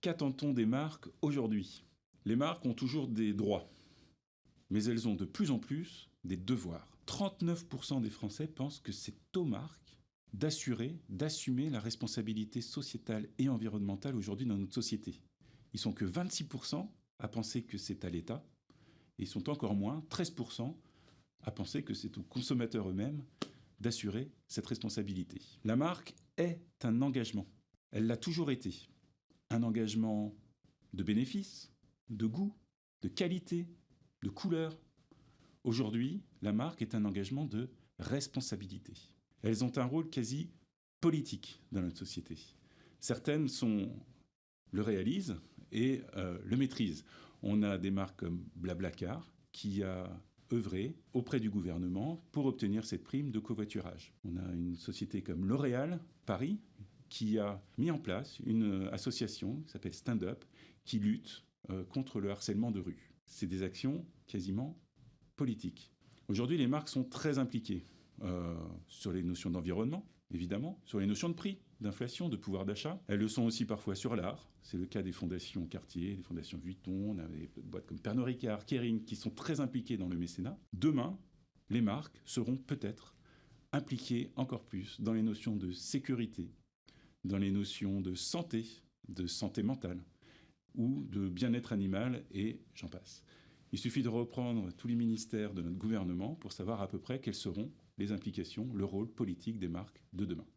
Qu'attend-on des marques aujourd'hui? Les marques ont toujours des droits, mais elles ont de plus en plus des devoirs. 39% des Français pensent que c'est aux marques d'assumer la responsabilité sociétale et environnementale aujourd'hui dans notre société. Ils sont que 26% à penser que c'est à l'État, et ils sont encore moins, 13%, à penser que c'est aux consommateurs eux-mêmes d'assurer cette responsabilité. La marque est un engagement. Elle l'a toujours été. Un engagement de bénéfice, de goût, de qualité, de couleur. Aujourd'hui, la marque est un engagement de responsabilité. Elles ont un rôle quasi politique dans notre société. Certaines le réalisent et le maîtrisent. On a des marques comme Blablacar qui a œuvré auprès du gouvernement pour obtenir cette prime de covoiturage. On a une société comme L'Oréal Paris qui a mis en place une association qui s'appelle Stand Up qui lutte contre le harcèlement de rue. C'est des actions quasiment politiques. Aujourd'hui, les marques sont très impliquées sur les notions d'environnement, évidemment, sur les notions de prix, d'inflation, de pouvoir d'achat. Elles le sont aussi parfois sur l'art. C'est le cas des fondations Cartier, des fondations Vuitton, on a des boîtes comme Pernod Ricard, Kering, qui sont très impliquées dans le mécénat. Demain, les marques seront peut-être impliquées encore plus dans les notions de sécurité, dans les notions de santé mentale, ou de bien-être animal, et j'en passe. Il suffit de reprendre tous les ministères de notre gouvernement pour savoir à peu près quelles seront les implications, le rôle politique des marques de demain.